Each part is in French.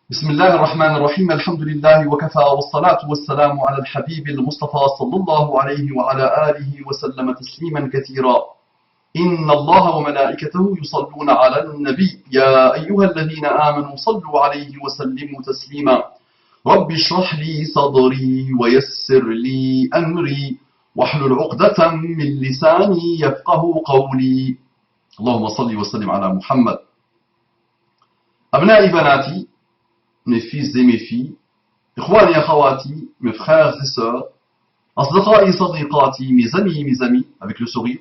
بسم الله الرحمن الرحيم الحمد لله وكفى والصلاة والسلام على الحبيب المصطفى صلى الله عليه وعلى آله وسلم تسليما كثيرا إن الله وملائكته يصلون على النبي يا أيها الذين آمنوا صلوا عليه وسلموا تسليما رب اشرح لي صدري ويسر لي أمري واحلل عقدة من لساني يفقه قولي اللهم صل وسلم على محمد أبنائي بناتي mes fils et mes filles, إخواني أخواتي, mes frères et sœurs, أصدقائي صديقاتي, mes amis, avec le sourire,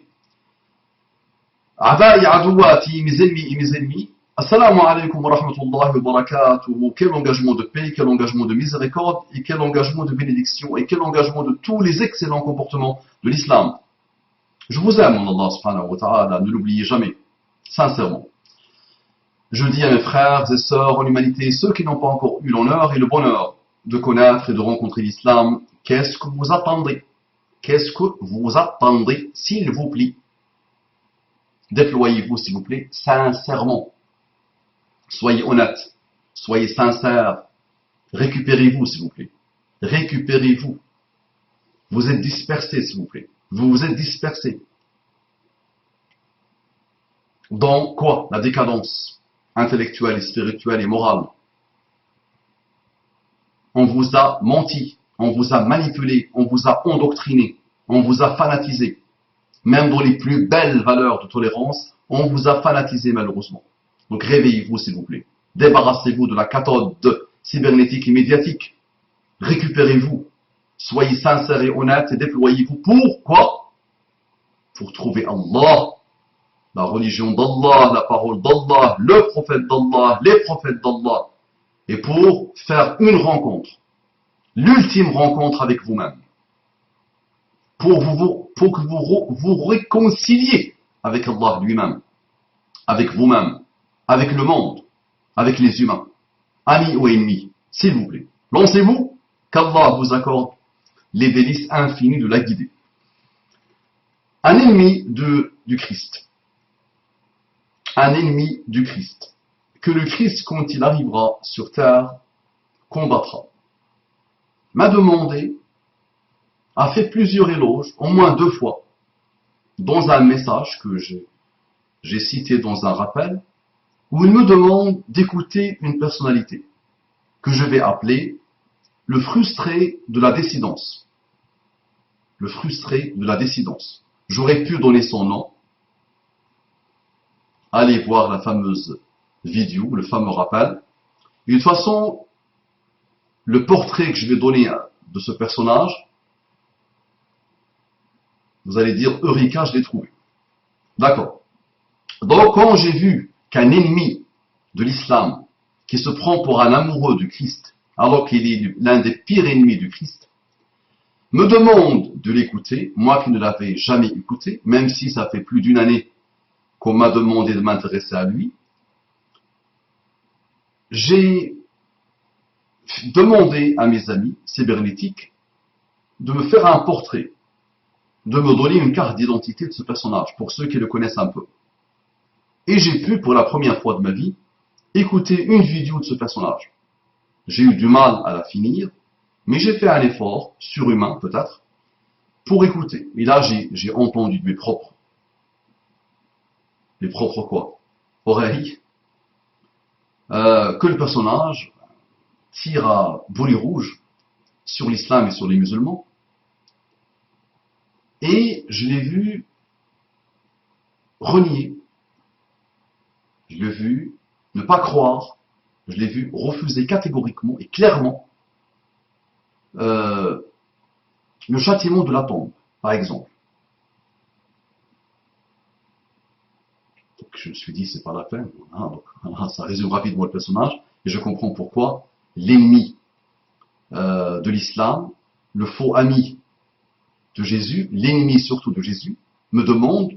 أعدائي عدواتي, mes ennemis, Assalamu alaikum wa rahmatullahi wa barakatuh. Quel engagement de paix, quel engagement de miséricorde, et quel engagement de bénédiction, et quel engagement de tous les excellents comportements de l'islam. Je vous aime, mon Allah subhanahu wa ta'ala, ne l'oubliez jamais, sincèrement. Je dis à mes frères et sœurs en humanité, ceux qui n'ont pas encore eu l'honneur et le bonheur de connaître et de rencontrer l'islam, qu'est-ce que vous attendez? Qu'est-ce que vous attendez, s'il vous plaît? Déployez-vous, s'il vous plaît, sincèrement. Soyez honnêtes, soyez sincères. Récupérez-vous, s'il vous plaît. Récupérez-vous. Vous êtes dispersés, s'il vous plaît. Vous vous êtes dispersés. Dans quoi? La décadence intellectuelle et spirituelle et morale. On vous a menti, on vous a manipulé, on vous a endoctriné, on vous a fanatisé. Même dans les plus belles valeurs de tolérance, on vous a fanatisé malheureusement. Donc réveillez-vous s'il vous plaît. Débarrassez-vous de la cathode cybernétique et médiatique. Récupérez-vous. Soyez sincères et honnêtes et déployez-vous. Pourquoi? Pour trouver Allah. La religion d'Allah, la parole d'Allah, le prophète d'Allah, les prophètes d'Allah, et pour faire une rencontre, l'ultime rencontre avec vous-même, pour que vous réconciliez avec Allah lui-même, avec vous-même, avec le monde, avec les humains, amis ou ennemis, s'il vous plaît. Lancez-vous, qu'Allah vous accorde les délices infinies de la guider. Un ennemi du Christ. Un ennemi du Christ, que le Christ, quand il arrivera sur terre, combattra, m'a demandé, a fait plusieurs éloges, au moins 2 fois, dans un message que j'ai cité dans un rappel, où il me demande d'écouter une personnalité, que je vais appeler le frustré de la dissidence. Le frustré de la dissidence. J'aurais pu donner son nom, allez voir la fameuse vidéo, le fameux rappel. Et de toute façon, le portrait que je vais donner de ce personnage, vous allez dire, Eureka, je l'ai trouvé. D'accord. Donc, quand j'ai vu qu'un ennemi de l'islam, qui se prend pour un amoureux du Christ, alors qu'il est l'un des pires ennemis du Christ, me demande de l'écouter, moi qui ne l'avais jamais écouté, même si ça fait plus d'1 année qu'on m'a demandé de m'intéresser à lui, j'ai demandé à mes amis cybernétiques de me faire un portrait, de me donner une carte d'identité de ce personnage, pour ceux qui le connaissent un peu. Et j'ai pu, pour la première fois de ma vie, écouter une vidéo de ce personnage. J'ai eu du mal à la finir, mais j'ai fait un effort, surhumain peut-être, pour écouter. Et là, j'ai entendu mes propres quoi? Oreilles. Que le personnage tire à boulet rouge sur l'islam et sur les musulmans. Et je l'ai vu renier. Je l'ai vu ne pas croire. Je l'ai vu refuser catégoriquement et clairement le châtiment de la tombe, par exemple. Donc je me suis dit, c'est pas la peine. Hein, donc, ça résume rapidement le personnage, et je comprends pourquoi l'ennemi de l'islam, le faux ami de Jésus, l'ennemi surtout de Jésus, me demande,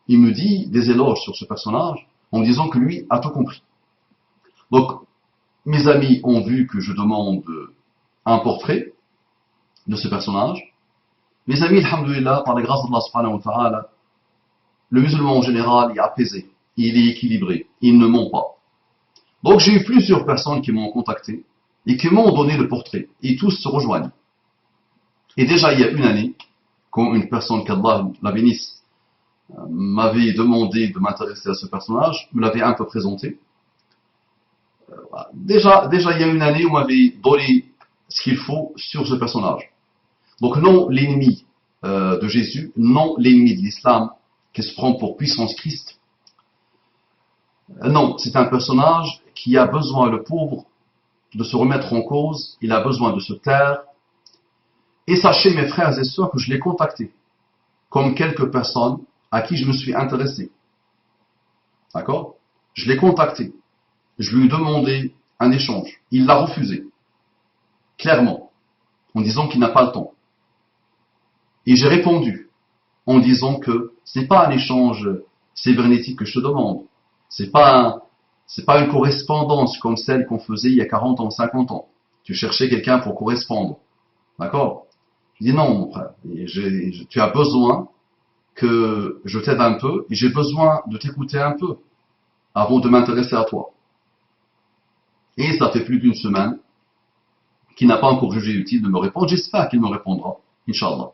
il me dit des éloges sur ce personnage, en me disant que lui a tout compris. Donc, mes amis ont vu que je demande un portrait de ce personnage. Mes amis, alhamdoulilah, par la grâce d'Allah subhanahu wa ta'ala, le musulman en général est apaisé, il est équilibré, il ne ment pas. Donc j'ai eu plusieurs personnes qui m'ont contacté et qui m'ont donné le portrait. Et tous se rejoignent. Et déjà il y a une année, quand une personne qu'Allah la bénisse m'avait demandé de m'intéresser à ce personnage, me l'avait un peu présenté. Déjà il y a une année, on m'avait donné ce qu'il faut sur ce personnage. Donc non l'ennemi de Jésus, non l'ennemi de l'islam qui se prend pour puissance Christ. Non, c'est un personnage qui a besoin, le pauvre, de se remettre en cause, il a besoin de se taire. Et sachez mes frères et sœurs que je l'ai contacté, comme quelques personnes à qui je me suis intéressé. D'accord? Je l'ai contacté, je lui ai demandé un échange, il l'a refusé, clairement, en disant qu'il n'a pas le temps. Et j'ai répondu, en disant que ce n'est pas un échange cybernétique que je te demande, c'est pas une correspondance comme celle qu'on faisait il y a 40 ans, 50 ans. Tu cherchais quelqu'un pour correspondre. D'accord? Je dis non, mon frère. Tu as besoin que je t'aide un peu et j'ai besoin de t'écouter un peu avant de m'intéresser à toi. Et ça fait plus d'une semaine qu'il n'a pas encore jugé utile de me répondre. J'espère qu'il me répondra, Inch'Allah.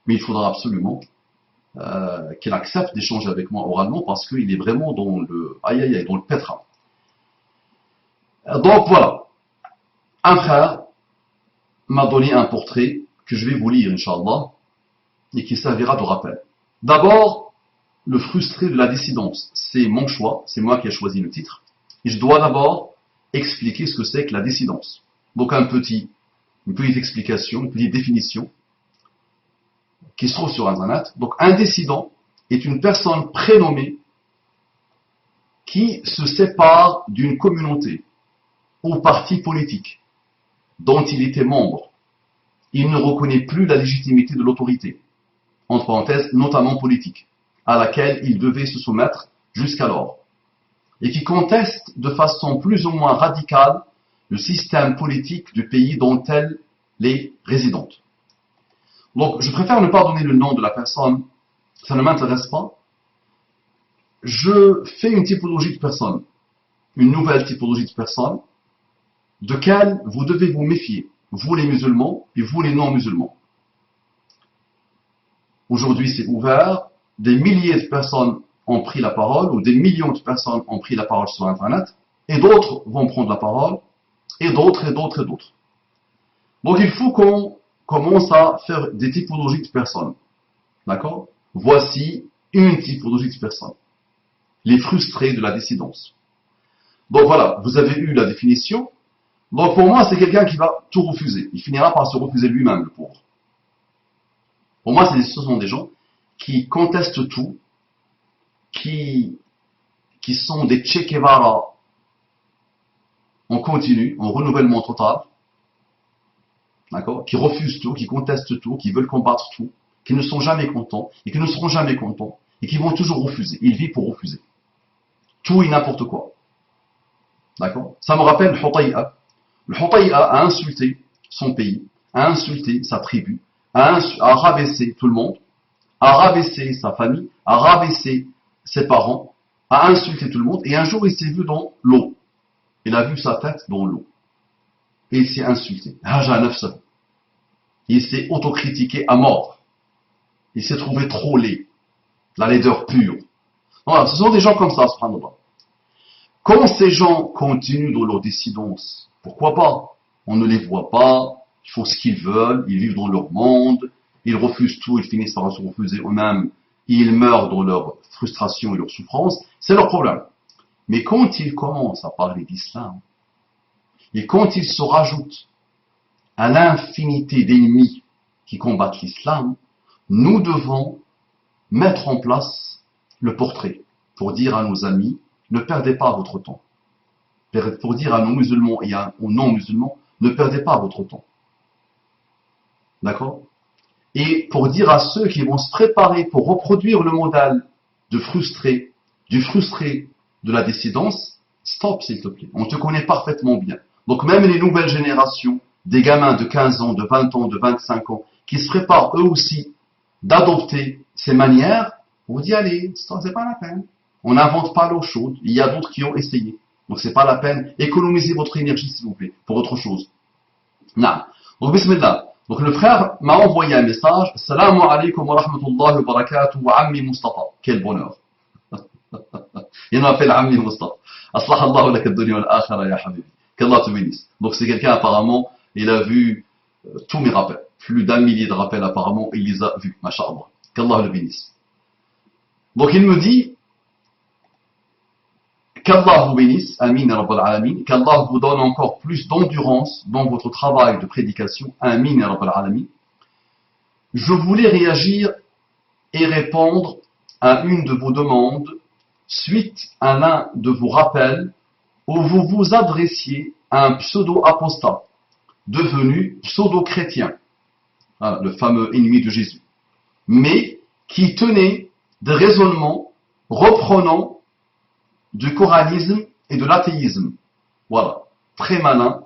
Mais il faudra absolument qu'il accepte d'échanger avec moi oralement parce qu'il est vraiment dans le pétrin. Donc voilà, un frère m'a donné un portrait que je vais vous lire, Inch'Allah, et qui servira de rappel. D'abord, le frustré de la dissidence. C'est mon choix, c'est moi qui ai choisi le titre. Et je dois d'abord expliquer ce que c'est que la dissidence. Donc une petite explication, une petite définition qui se trouve sur Internet. Donc un dissident est une personne prénommée qui se sépare d'une communauté ou parti politique dont il était membre. Il ne reconnaît plus la légitimité de l'autorité, entre parenthèses, notamment politique, à laquelle il devait se soumettre jusqu'alors, et qui conteste de façon plus ou moins radicale le système politique du pays dont elle est résidente. Donc, je préfère ne pas donner le nom de la personne, ça ne m'intéresse pas. Je fais une typologie de personnes, une nouvelle typologie de personnes, de quelle vous devez vous méfier, vous les musulmans et vous les non-musulmans. Aujourd'hui, c'est ouvert, des milliers de personnes ont pris la parole, ou des millions de personnes ont pris la parole sur Internet, et d'autres vont prendre la parole, et d'autres, et d'autres, et d'autres. Donc il faut qu'on commence à faire des typologies de personnes. D'accord? Voici une typologie de personnes. Les frustrés de la dissidence. Donc voilà, vous avez eu la définition. Donc pour moi, c'est quelqu'un qui va tout refuser. Il finira par se refuser lui-même, le pauvre. Pour moi, ce sont des gens qui contestent tout, qui sont des Che Guevara en continu, en renouvellement total, d'accord, qui refusent tout, qui contestent tout, qui veulent combattre tout, qui ne sont jamais contents et qui ne seront jamais contents et qui vont toujours refuser. Ils vivent pour refuser. Tout et n'importe quoi. D'accord? Ça me rappelle le Hutay'a. Le Hutay'a a insulté son pays, a insulté sa tribu, a rabaissé tout le monde, a rabaissé sa famille, a rabaissé ses parents, a insulté tout le monde, et un jour il s'est vu dans l'eau. Il a vu sa tête dans l'eau. Et il s'est insulté. Il s'est autocritiqué à mort. Il s'est trouvé trop laid. La laideur pure. Voilà, ce sont des gens comme ça, subhanallah. Quand ces gens continuent dans leur dissidence, pourquoi pas? On ne les voit pas, ils font ce qu'ils veulent, ils vivent dans leur monde, ils refusent tout, ils finissent par se refuser eux-mêmes, ils meurent dans leur frustration et leur souffrance, c'est leur problème. Mais quand ils commencent à parler d'islam, et quand ils se rajoutent à l'infinité d'ennemis qui combattent l'islam, nous devons mettre en place le portrait pour dire à nos amis, ne perdez pas votre temps. Pour dire à nos musulmans et aux non-musulmans, ne perdez pas votre temps. D'accord? Et pour dire à ceux qui vont se préparer pour reproduire le modèle du frustré de la dissidence, stop s'il te plaît, on te connaît parfaitement bien. Donc même les nouvelles générations, des gamins de 15 ans, de 20 ans, de 25 ans, qui se préparent eux aussi d'adopter ces manières, on dit allez, c'est pas la peine. On n'invente pas l'eau chaude, il y a d'autres qui ont essayé. Donc c'est pas la peine. Économisez votre énergie, s'il vous plaît, pour autre chose. Non. Donc, bismillah. Donc le frère m'a envoyé un message. Assalamu alaikum wa rahmatullahi wa barakatuh wa ammi Mustafa. Quel bonheur. Il m'appelle Ammi Mustafa. Aslah Allahu lak ad-dunya wal akhirah ya habibi. Qu'Allah te bénisse. Donc c'est quelqu'un apparemment, il a vu tous mes rappels. Plus d'un millier de rappels apparemment, il les a vus. Masha'Allah. Qu'Allah le bénisse. Donc il me dit, qu'Allah vous bénisse, Amin Rabbal Alamin, qu'Allah vous donne encore plus d'endurance dans votre travail de prédication, Amin Rabbal Alamin. Je voulais réagir et répondre à une de vos demandes suite à l'un de vos rappels où vous vous adressiez à un pseudo-apostat devenu pseudo-chrétien, le fameux ennemi de Jésus, mais qui tenait des raisonnements reprenant du coranisme et de l'athéisme. Voilà, très malin,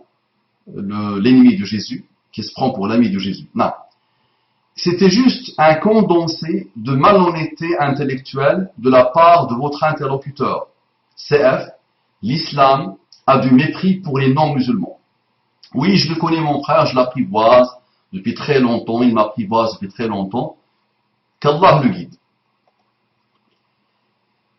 l'ennemi de Jésus, qui se prend pour l'ami de Jésus. Non. C'était juste un condensé de malhonnêteté intellectuelle de la part de votre interlocuteur. CF, l'islam a du mépris pour les non-musulmans. Oui, je le connais mon frère, je l'apprivoise depuis très longtemps, il m'apprivoise depuis très longtemps. Qu'Allah le guide.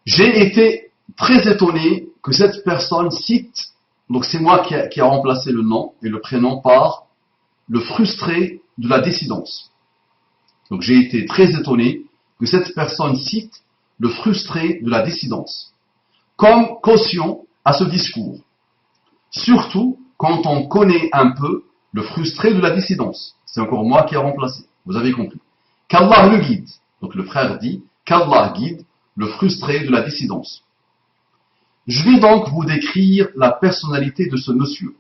J'ai été très étonné que cette personne cite, donc c'est moi qui a remplacé le nom et le prénom par le frustré de la dissidence. Donc j'ai été très étonné que cette personne cite le frustré de la dissidence comme caution à ce discours. Surtout quand on connaît un peu le frustré de la dissidence. C'est encore moi qui ai remplacé. Vous avez compris. Qu'Allah le guide. Donc le frère dit qu'Allah guide le frustré de la dissidence. Je vais donc vous décrire la personnalité de ce monsieur.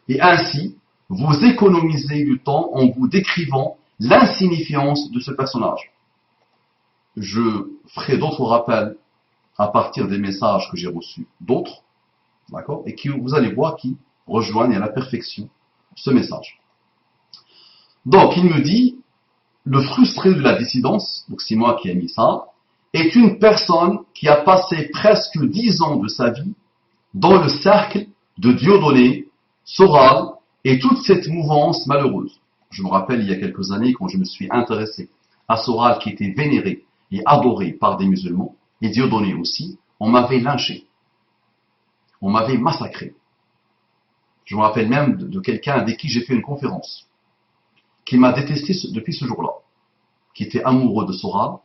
Et ainsi, vous économisez du temps en vous décrivant l'insignifiance de ce personnage. Je ferai d'autres rappels à partir des messages que j'ai reçus d'autres, d'accord, et qui, vous allez voir, qui rejoignent à la perfection ce message. Donc, il me dit, le frustré de la dissidence, donc c'est moi qui ai mis ça, est une personne qui a passé presque 10 ans de sa vie dans le cercle de Dieudonné, Soral et toute cette mouvance malheureuse. Je me rappelle il y a quelques années quand je me suis intéressé à Soral qui était vénéré et adoré par des musulmans, et Dieudonné aussi, on m'avait lynché, on m'avait massacré. Je me rappelle même de quelqu'un avec qui j'ai fait une conférence, qui m'a détesté depuis ce jour-là, qui était amoureux de Soral,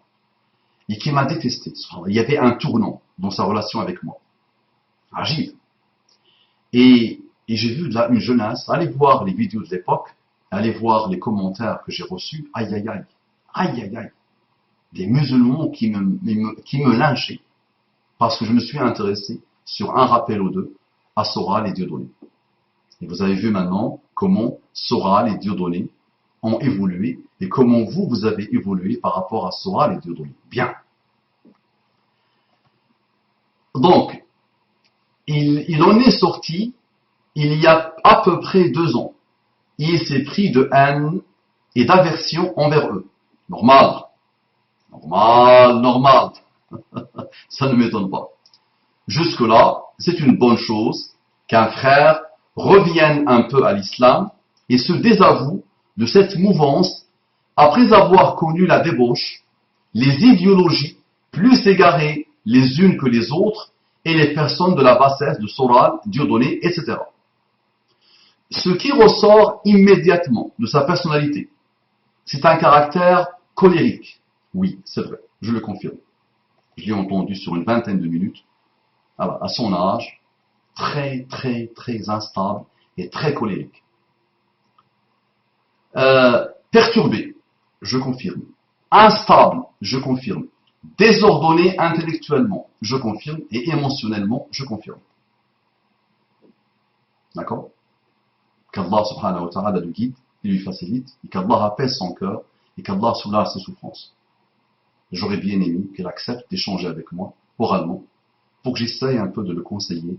et qui m'a détesté. Il y avait un tournant dans sa relation avec moi. Agile. Et j'ai vu là une jeunesse, allez voir les vidéos de l'époque, allez voir les commentaires que j'ai reçus, aïe aïe aïe, aïe aïe aïe, des musulmans qui me lynchaient, parce que je me suis intéressé sur un rappel aux deux, à Soral et Dieudonné. Et vous avez vu maintenant comment Soral et Dieudonné ont évolué, et comment vous avez évolué par rapport à Soral et Dieudonné. Bien. Donc, il en est sorti il y a à peu près 2 ans. Il s'est pris de haine et d'aversion envers eux. Normal. Ça ne m'étonne pas. Jusque-là, c'est une bonne chose qu'un frère revienne un peu à l'islam et se désavoue de cette mouvance après avoir connu la débauche, les idéologies plus égarées les unes que les autres et les personnes de la bassesse de Soral, Dieudonné, etc. Ce qui ressort immédiatement de sa personnalité, c'est un caractère colérique. Oui, c'est vrai, je le confirme. Je l'ai entendu sur une vingtaine de minutes. Alors, à son âge, très instable et très colérique. Perturbé, je confirme. Instable, je confirme. Désordonné intellectuellement, je confirme. Et émotionnellement, je confirme. D'accord? Qu'Allah subhanahu wa ta'ala le guide, il lui facilite, et qu'Allah apaise son cœur, et qu'Allah soulage ses souffrances. J'aurais bien aimé qu'il accepte d'échanger avec moi, oralement, pour que j'essaye un peu de le conseiller,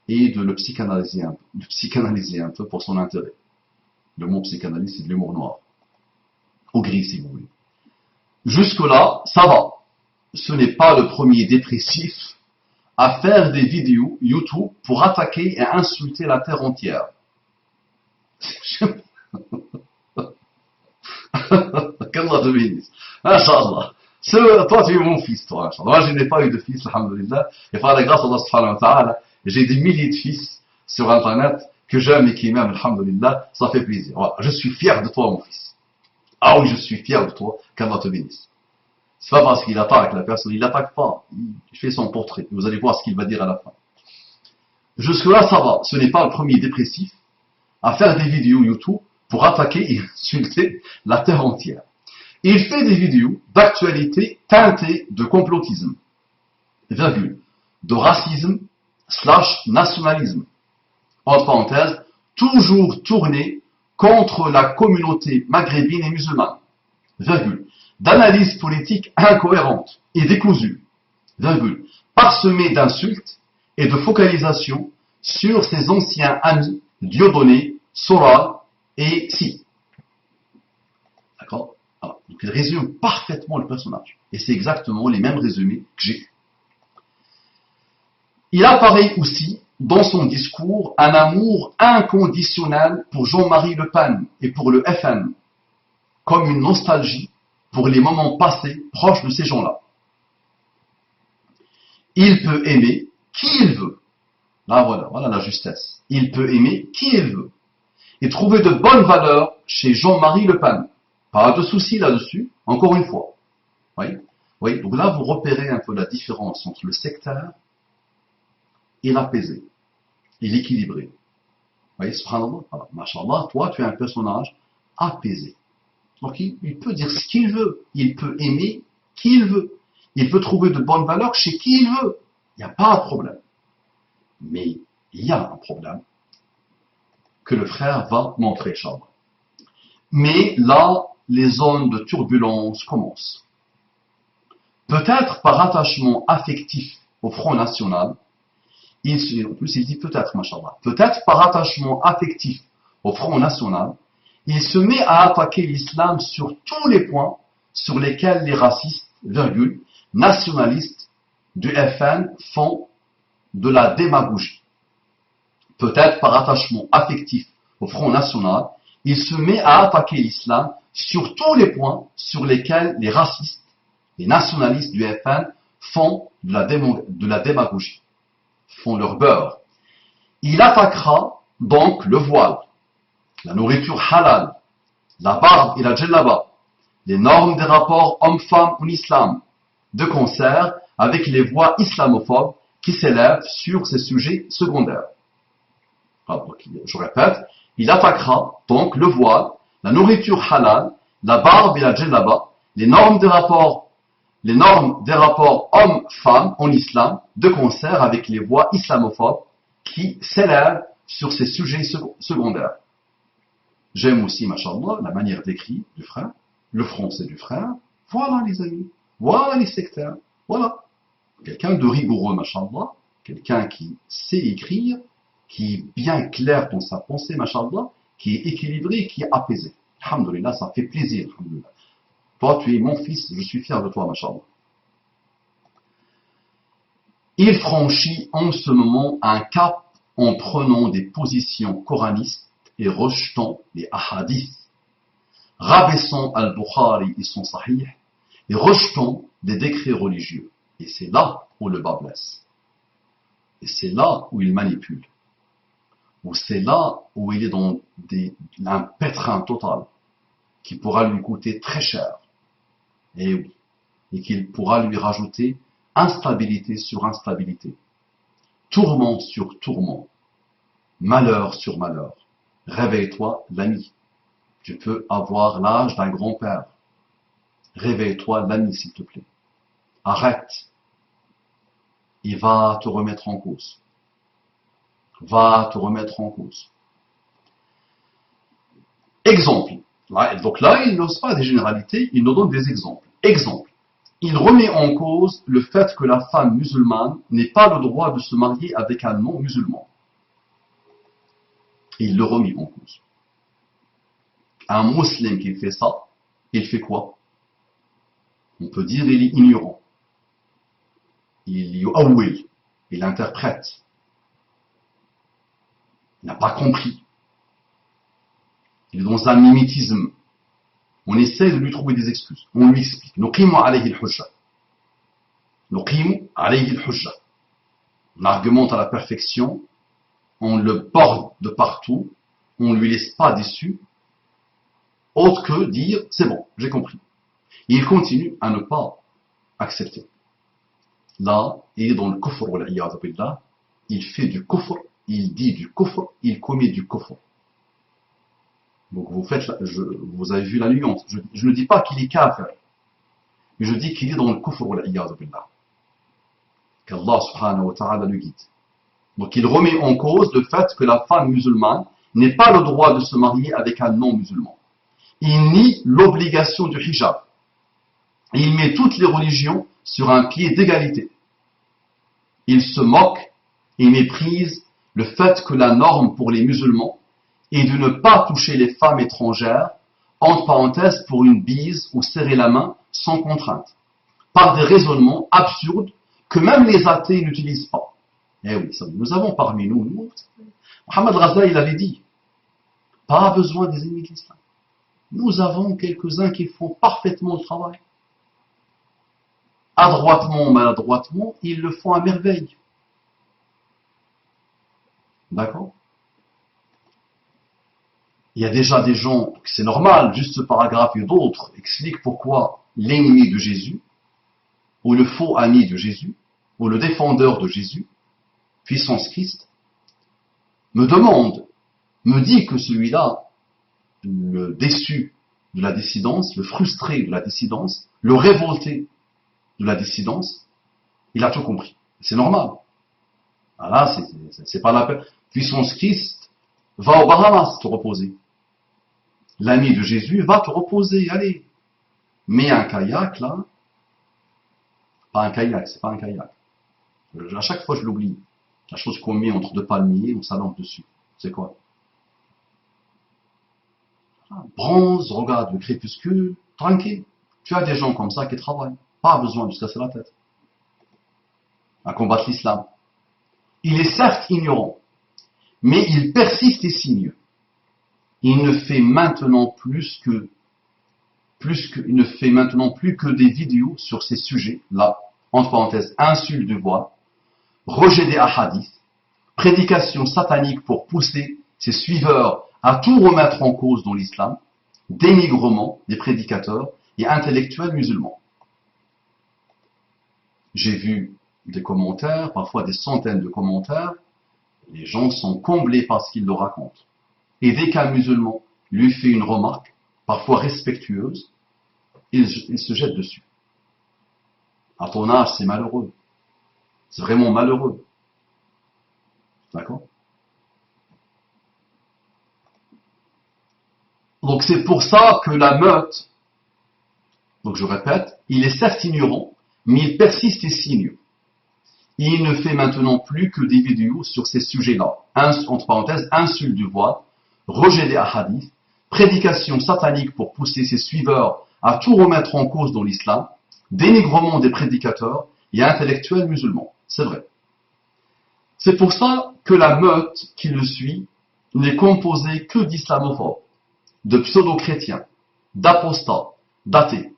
et de le psychanalyser un peu pour son intérêt. Le mot psychanalyse, c'est de l'humour noir. Au gris, si vous voulez. Jusque-là, ça va. Ce n'est pas le premier dépressif à faire des vidéos YouTube pour attaquer et insulter la terre entière. Qu'Allah te bénisse. Inch'Allah. Toi, tu es mon fils, toi, Inch'Allah. Moi, je n'ai pas eu de fils, alhamdoulilah. Et par la grâce d'Allah subhanahu wa ta'ala, j'ai des milliers de fils sur Internet que j'aime et qui m'aiment, alhamdoulilah. Ça fait plaisir. Voilà. Je suis fier de toi, mon fils. Ah oui, je suis fier de toi. Qu'Allah te bénisse. C'est pas parce qu'il attaque la personne, il l'attaque pas. Il fait son portrait. Vous allez voir ce qu'il va dire à la fin. Jusque-là, ça va. Ce n'est pas le premier dépressif à faire des vidéos YouTube pour attaquer et insulter la terre entière. Il fait des vidéos d'actualité teintées de complotisme, virgule, de racisme / nationalisme, entre parenthèses, toujours tourné contre la communauté maghrébine et musulmane, virgule, d'analyses politiques incohérentes et décousues, virgule, parsemées d'insultes et de focalisation sur ses anciens amis Dieudonné, Soral et Si. D'accord? Alors, donc il résume parfaitement le personnage. Et c'est exactement les mêmes résumés que j'ai eus. Il apparaît aussi dans son discours un amour inconditionnel pour Jean-Marie Le Pen et pour le FN, comme une nostalgie pour les moments passés proches de ces gens-là. Il peut aimer qui il veut. Là, voilà la justesse. Il peut aimer qui il veut. Et trouver de bonnes valeurs chez Jean-Marie Le Pen. Pas de souci là-dessus, encore une fois. Oui, donc là, vous repérez un peu la différence entre le sectaire et l'apaisé, et l'équilibré. Vous voyez, subhanallah, voilà, mashallah, toi, tu es un personnage apaisé. Donc, il peut dire ce qu'il veut. Il peut aimer qui il veut. Il peut trouver de bonnes valeurs chez qui il veut. Il n'y a pas de problème. Mais il y a un problème que le frère va montrer, Inch'Allah. Mais là, les zones de turbulence commencent. Peut-être par attachement affectif au Front National, en plus il dit peut-être, machallah, peut-être par attachement affectif au Front National, il se met à attaquer l'islam sur tous les points sur lesquels les racistes, virgule, nationalistes du FN font de la démagogie. Peut-être par attachement affectif au Front National, il se met à attaquer l'islam sur tous les points sur lesquels les racistes, les nationalistes du FN font de la démagogie, font leur beurre. Il attaquera donc le voile, la nourriture halal, la barbe et la djellaba, les normes des rapports hommes-femmes en islam, de concert avec les voix islamophobes qui s'élèvent sur ces sujets secondaires. Alors, je répète, il attaquera donc le voile, la nourriture halal, la barbe et la djellaba, les normes des rapports hommes-femmes en islam, de concert avec les voix islamophobes qui s'élèvent sur ces sujets secondaires. J'aime aussi, machallah, la manière d'écrire du frère, le français du frère. Voilà les amis, voilà les sectaires, voilà. Quelqu'un de rigoureux, machallah, quelqu'un qui sait écrire, qui est bien clair dans sa pensée, machallah, qui est équilibré, qui est apaisé. Alhamdulillah, ça fait plaisir, alhamdulillah. Toi, tu es mon fils, je suis fier de toi, machallah. Il franchit en ce moment un cap en prenant des positions coranistes et rejetant les ahadiths, rabaissant Al-Bukhari et son Sahih, et rejetant des décrets religieux. Et c'est là où le bas blesse. Et c'est là où il manipule. Ou c'est là où il est dans un pétrin total qui pourra lui coûter très cher. Et oui. Et qu'il pourra lui rajouter instabilité sur instabilité. Tourment sur tourment. Malheur sur malheur. Réveille-toi, l'ami. Tu peux avoir l'âge d'un grand-père. Réveille-toi, l'ami, s'il te plaît. Arrête. Il va te remettre en cause. Va te remettre en cause. Exemple. Donc là, il n'ose pas des généralités, il nous donne des exemples. Exemple. Il remet en cause le fait que la femme musulmane n'ait pas le droit de se marier avec un non-musulman. Il le remet en cause. Un musulman qui fait ça, il fait quoi? On peut dire qu'il est ignorant. Il y awil. il interprète. Il n'a pas compris. Il est dans un mimétisme. On essaie de lui trouver des excuses. On lui explique. Nuqimu alayhi al-hujja. Nuqimu alayhi al-hujja. On argumente à la perfection. On le borde de partout. On ne lui laisse pas d'issue. Autre que dire, c'est bon, j'ai compris. Et il continue à ne pas accepter. Là, il est dans le kufr, il fait du kufr, il dit du kufr, il commet du kufr. Donc vous avez vu la nuance. Je ne dis pas qu'il est kafir, mais je dis qu'il est dans le kufr, qu'Allah subhanahu wa ta'ala le guide. Donc il remet en cause le fait que la femme musulmane n'ait pas le droit de se marier avec un non-musulman. Il nie l'obligation du hijab. Il met toutes les religions sur un pied d'égalité. Il se moque et méprise le fait que la norme pour les musulmans est de ne pas toucher les femmes étrangères, entre parenthèses pour une bise ou serrer la main sans contrainte, par des raisonnements absurdes que même les athées n'utilisent pas. Eh oui, nous avons parmi nous, Mohamed Ghazali l'avait dit, pas besoin des ennemis de l'islam. Nous avons quelques-uns qui font parfaitement le travail. Adroitement ou maladroitement, ils le font à merveille. D'accord? Il y a déjà des gens, c'est normal, juste ce paragraphe et d'autres expliquent pourquoi l'ennemi de Jésus, ou le faux ami de Jésus, ou le défendeur de Jésus, puissance Christ, me demande, me dit que celui-là, le déçu de la dissidence, le frustré de la dissidence, le révolté de la dissidence, il a tout compris. C'est normal. Là, c'est pas la peine. Puissance Christ va aux Bahamas te reposer. L'ami de Jésus va te reposer. Allez. Mets un kayak là. Pas un kayak, c'est pas un kayak. À chaque fois, je l'oublie. La chose qu'on met entre deux palmiers, on s'allonge dessus. C'est quoi? Bronze, regarde le crépuscule, tranquille. Tu as des gens comme ça qui travaillent. Pas besoin de se casser la tête. À combattre l'islam. Il est certes ignorant, mais il persiste et signe. Il ne fait maintenant plus que des vidéos sur ces sujets-là, entre parenthèses, insultes du voile, rejet des hadiths, prédication satanique pour pousser ses suiveurs à tout remettre en cause dans l'islam, dénigrement des prédicateurs et intellectuels musulmans. J'ai vu des commentaires, parfois des centaines de commentaires, les gens sont comblés par ce qu'il leur raconte. Et dès qu'un musulman lui fait une remarque, parfois respectueuse, il se jette dessus. À ton âge, c'est malheureux. C'est vraiment malheureux. D'accord? Donc c'est pour ça que la meute, donc je répète, il est certes ignorant, mais il persiste et signe. Il ne fait maintenant plus que des vidéos sur ces sujets-là. Entre parenthèses, insulte du voile, rejet des hadiths, prédication satanique pour pousser ses suiveurs à tout remettre en cause dans l'islam, dénigrement des prédicateurs et intellectuels musulmans. C'est vrai. C'est pour ça que la meute qui le suit n'est composée que d'islamophobes, de pseudo-chrétiens, d'apostats, d'athées.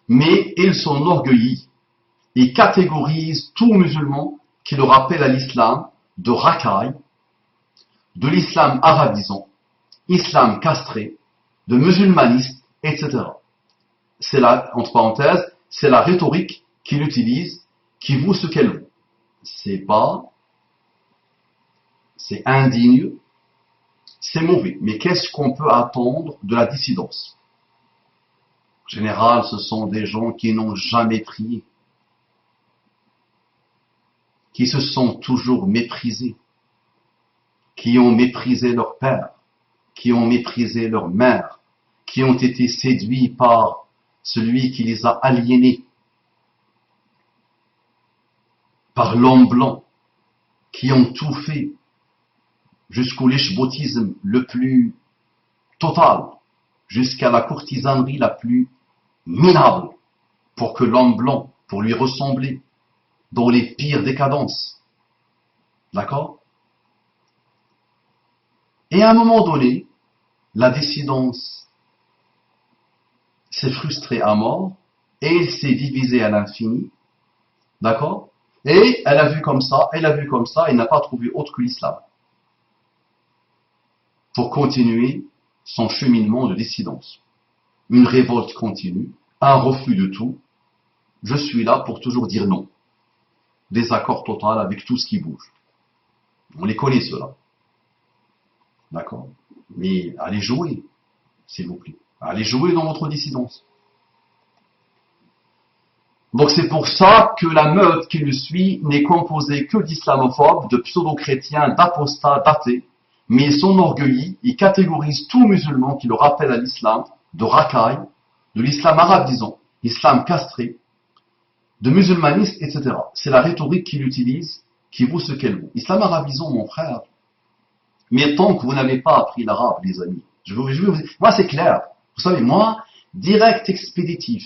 Mais ils s'enorgueillissent et catégorisent tout musulman qui le rappelle à l'islam de racaille, de l'islam arabisant, islam castré, de musulmaniste, etc. C'est la, entre parenthèses, c'est la rhétorique qu'il utilise, qui vaut ce qu'elle vaut. C'est indigne, c'est mauvais. Mais qu'est-ce qu'on peut attendre de la dissidence? En général, ce sont des gens qui n'ont jamais prié, qui se sont toujours méprisés, qui ont méprisé leur père, qui ont méprisé leur mère, qui ont été séduits par celui qui les a aliénés, par l'homme blanc, qui ont tout fait jusqu'au lèche-boutisme le plus total, jusqu'à la courtisanerie la plus minable, pour que l'homme blanc, pour lui ressembler, dans les pires décadences, D'accord? Et à un moment donné, la dissidence s'est frustrée à mort et elle s'est divisée à l'infini. D'accord? Et elle a vu comme ça, et n'a pas trouvé autre que l'islam pour continuer son cheminement de dissidence. Une révolte continue, un refus de tout. Je suis là pour toujours dire non. Désaccord total avec tout ce qui bouge. On les connaît ceux-là. D'accord? Mais allez jouer, s'il vous plaît. Allez jouer dans votre dissidence. Donc c'est pour ça que la meute qui le suit n'est composée que d'islamophobes, de pseudo-chrétiens, d'apostats, d'athées, mais ils s'enorgueillissent, ils catégorisent tout musulman qui le rappelle à l'islam, de racaille, de l'islam arabe disons, islam castré, de musulmanisme, etc. C'est la rhétorique qu'il utilise qui vaut ce qu'elle vaut. Islam arabisant, mon frère. Mais tant que vous n'avez pas appris l'arabe, les amis, moi c'est clair. Vous savez, moi, direct expéditif.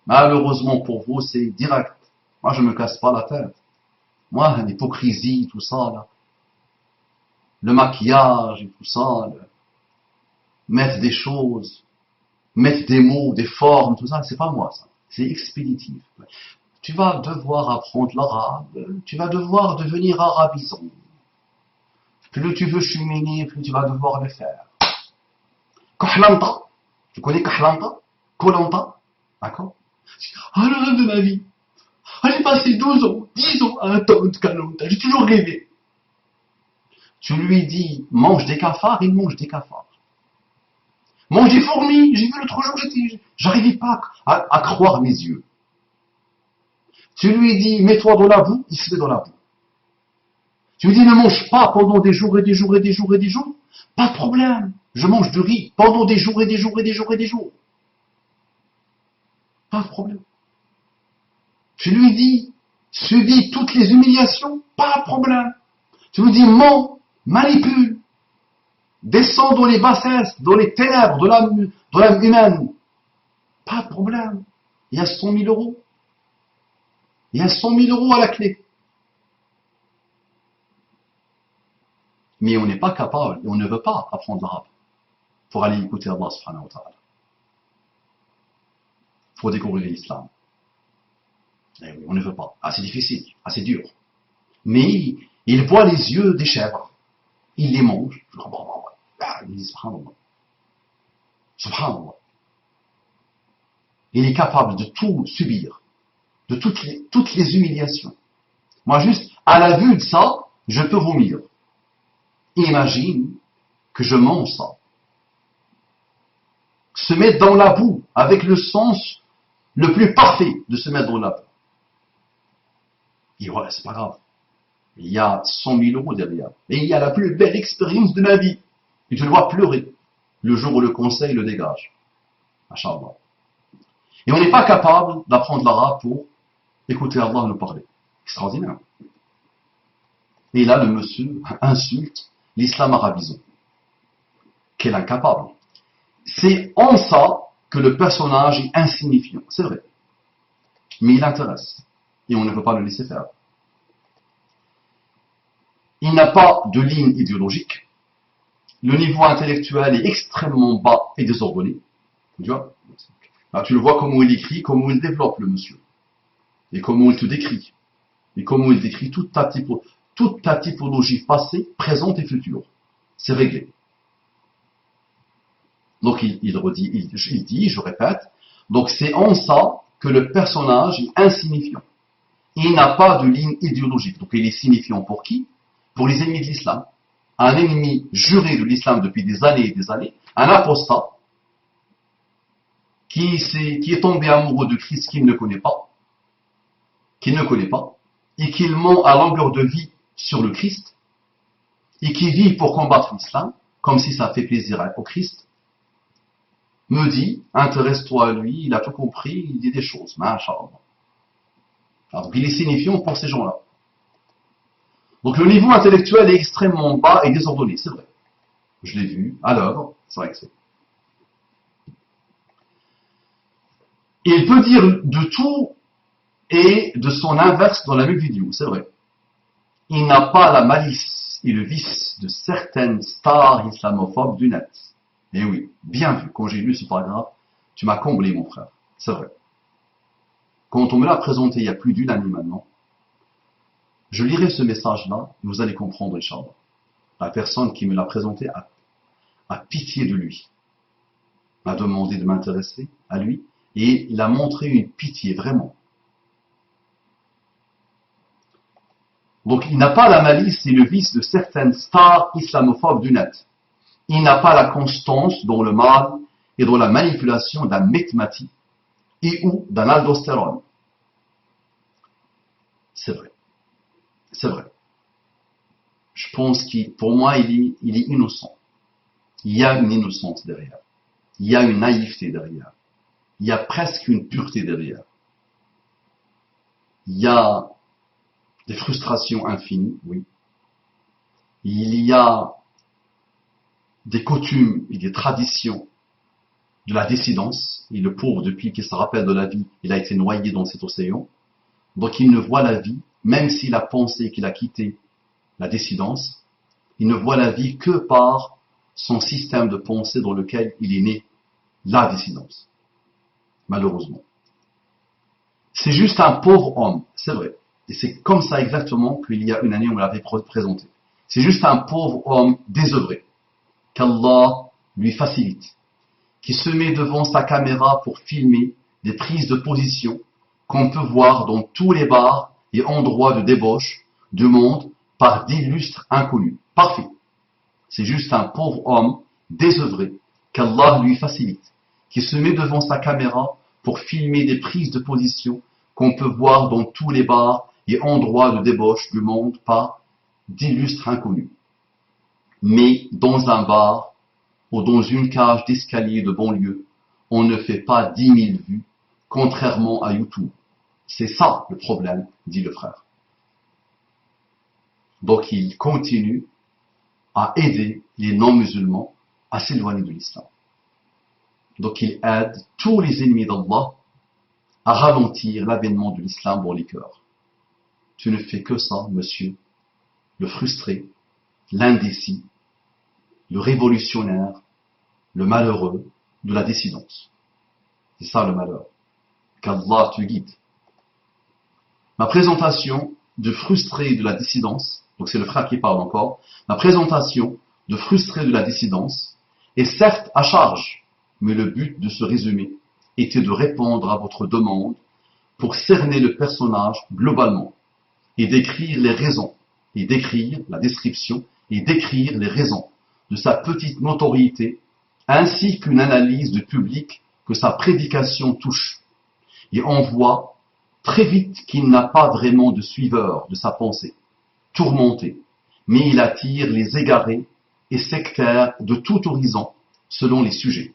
Malheureusement pour vous, c'est direct. Moi, je me casse pas la tête. Moi, l'hypocrisie, tout ça, là. Le maquillage et tout ça, mettre des choses, mettre des mots, des formes, tout ça, c'est pas moi, ça. C'est expéditif. Tu vas devoir apprendre l'arabe, tu vas devoir devenir arabisant. Plus tu veux cheminer, plus tu vas devoir le faire. Kahlanta, tu connais Kahlanta? Kolanta, d'accord? Ah, le rêve de ma vie. Ah, j'ai passé 12 ans, 10 ans à attendre Kahlanta, j'ai toujours rêvé. Tu lui dis, mange des cafards, il mange des cafards. Mange des fourmis, j'ai vu l'autre jour, j'arrivais pas à croire mes yeux. Tu lui dis, mets-toi dans la boue, il se met dans la boue. Tu lui dis, ne mange pas pendant des jours et des jours et des jours et des jours. Pas de problème, je mange du riz pendant des jours et des jours et des jours et des jours. Pas de problème. Tu lui dis, subis toutes les humiliations, pas de problème. Tu lui dis, mens, manipule, descends dans les bassesses, dans les ténèbres de l'âme humaine. Pas de problème. Il y a 100 000 euros. Il y a 100 000 euros à la clé. Mais on n'est pas capable, et on ne veut pas apprendre l'arabe pour aller écouter Allah subhanahu wa ta'ala. Il faut découvrir l'islam. Eh oui, on ne veut pas. C'est difficile, c'est dur. Mais il voit les yeux des chèvres. Il les mange. Il dit subhanallah. Subhanallah. Il est capable de tout subir, de toutes les humiliations. Moi, juste, à la vue de ça, je peux vomir. Imagine que je mange ça. Se mettre dans la boue, avec le sens le plus parfait de se mettre dans la boue. Et voilà, c'est pas grave. Il y a 100 000 euros derrière. Et il y a la plus belle expérience de ma vie. Et je le vois pleurer le jour où le conseil le dégage. Masha'Allah. Et on n'est pas capable d'apprendre l'arabe pour écouter Allah nous parler. Extraordinaire. Et là, le monsieur insulte l'islam arabisant. Quel incapable. C'est en ça que le personnage est insignifiant. C'est vrai. Mais il intéresse. Et on ne peut pas le laisser faire. Il n'a pas de ligne idéologique. Le niveau intellectuel est extrêmement bas et désordonné. Tu vois? Là, tu le vois comment il écrit, comment il développe le monsieur. Et comment il te décrit. Et comment il décrit toute ta typologie passée, présente et future. C'est réglé. Donc il dit, je répète, donc c'est en ça que le personnage est insignifiant. Il n'a pas de ligne idéologique. Donc il est signifiant pour qui? Pour les ennemis de l'islam. Un ennemi juré de l'islam depuis des années et des années, un apostat, qui est tombé amoureux de Christ qu'il ne connaît pas, et qu'il ment à longueur de vie sur le Christ, et qui vit pour combattre l'islam, comme si ça fait plaisir au Christ, me dit, intéresse-toi à lui, il a tout compris, il dit des choses, masha'Allah. Donc il est signifiant pour ces gens-là. Donc le niveau intellectuel est extrêmement bas et désordonné, c'est vrai. Je l'ai vu à l'œuvre, c'est vrai que c'est. Il peut dire de tout et de son inverse dans la même vidéo, c'est vrai. Il n'a pas la malice et le vice de certaines stars islamophobes du net. Et oui, bien vu, quand j'ai lu ce paragraphe, tu m'as comblé mon frère, c'est vrai. Quand on me l'a présenté il y a plus d'une année maintenant, je lirai ce message-là, et vous allez comprendre, Inch'Allah. La personne qui me l'a présenté a pitié de lui, m'a demandé de m'intéresser à lui, et il a montré une pitié, vraiment. Donc il n'a pas la malice et le vice de certaines stars islamophobes du net. Il n'a pas la constance dans le mal et dans la manipulation d'un mekmati et ou d'un aldostérone. C'est vrai. C'est vrai. Je pense qu'il, pour moi, il est innocent. Il y a une innocence derrière. Il y a une naïveté derrière. Il y a presque une pureté derrière. Il y a des frustrations infinies, oui. Il y a des coutumes et des traditions de la dissidence. Et le pauvre, depuis qu'il se rappelle de la vie, il a été noyé dans cet océan. Donc il ne voit la vie, même s'il a pensé qu'il a quitté la dissidence, il ne voit la vie que par son système de pensée dans lequel il est né, la dissidence. Malheureusement. C'est juste un pauvre homme, c'est vrai. Et c'est comme ça exactement qu'il y a une année on me l'avait présenté. C'est juste un pauvre homme désœuvré, qu'Allah lui facilite, qui se met devant sa caméra pour filmer des prises de position qu'on peut voir dans tous les bars et endroits de débauche du monde par d'illustres inconnus. Parfait. C'est juste un pauvre homme désœuvré qu'Allah lui facilite, qui se met devant sa caméra pour filmer des prises de position qu'on peut voir dans tous les bars et endroits de débauche du monde par d'illustres inconnus. Mais dans un bar ou dans une cage d'escalier de banlieue, on ne fait pas 10 000 vues, contrairement à YouTube. C'est ça le problème, dit le frère. Donc il continue à aider les non-musulmans à s'éloigner de l'islam. Donc il aide tous les ennemis d'Allah à ralentir l'avènement de l'islam dans les cœurs. Tu ne fais que ça, monsieur, le frustré, l'indécis, le révolutionnaire, le malheureux de la dissidence. C'est ça le malheur. Qu'Allah te guide. Ma présentation de frustré de la dissidence, donc c'est le frère qui parle encore, ma présentation de frustré de la dissidence est certes à charge, mais le but de ce résumé était de répondre à votre demande pour cerner le personnage globalement et décrire les raisons, et décrire la description et décrire les raisons de sa petite notoriété ainsi qu'une analyse du public que sa prédication touche. Et on voit très vite qu'il n'a pas vraiment de suiveurs de sa pensée, tourmenté, mais il attire les égarés et sectaires de tout horizon selon les sujets.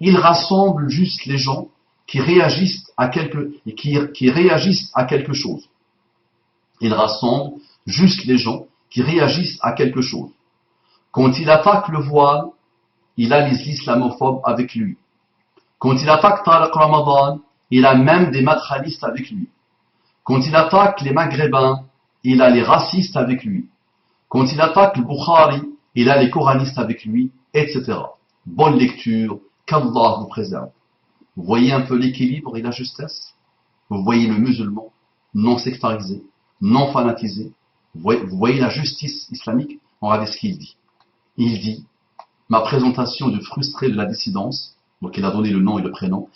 Il rassemble juste les gens qui réagissent à quelque chose. Il rassemble juste les gens qui réagissent à quelque chose. Quand il attaque le voile, il a les islamophobes avec lui. Quand il attaque Tariq Ramadan, il a même des matralistes avec lui. Quand il attaque les maghrébins, il a les racistes avec lui. Quand il attaque le Bukhari, il a les coranistes avec lui, etc. Bonne lecture, qu'Allah vous préserve. Vous voyez un peu l'équilibre et la justesse? Vous voyez le musulman non sectarisé, non fanatisé. Vous voyez la justice islamique? Regardez ce qu'il dit. Il dit, ma présentation de frustré de la dissidence, donc il a donné le nom et le prénom,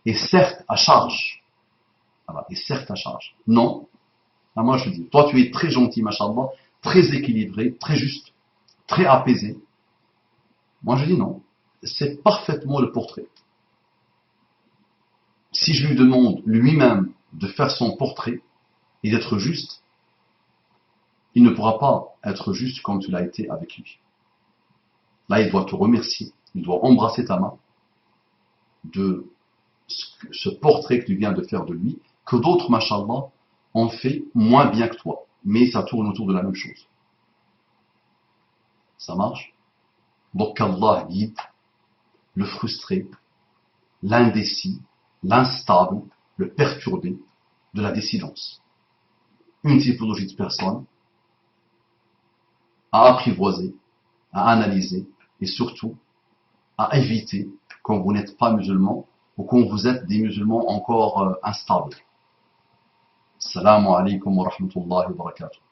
est certes à charge. Voilà, est certes à charge. Non. Ah, moi je dis, toi tu es très gentil, machallah, très équilibré, très juste, très apaisé. Moi je dis non. C'est parfaitement le portrait. Si je lui demande lui-même de faire son portrait et d'être juste, il ne pourra pas être juste comme tu l'as été avec lui. Là, il doit te remercier, il doit embrasser ta main de ce portrait que tu viens de faire de lui, que d'autres, machallah, ont fait moins bien que toi. Mais ça tourne autour de la même chose. Ça marche? Donc qu'Allah guide le frustré, l'indécis, l'instable, le perturbé de la dissidence. Une typologie de personnes à apprivoiser, à analyser et surtout à éviter quand vous n'êtes pas musulman ou quand vous êtes des musulmans encore instables. Assalamu alaikum wa rahmatullahi wa barakatuh.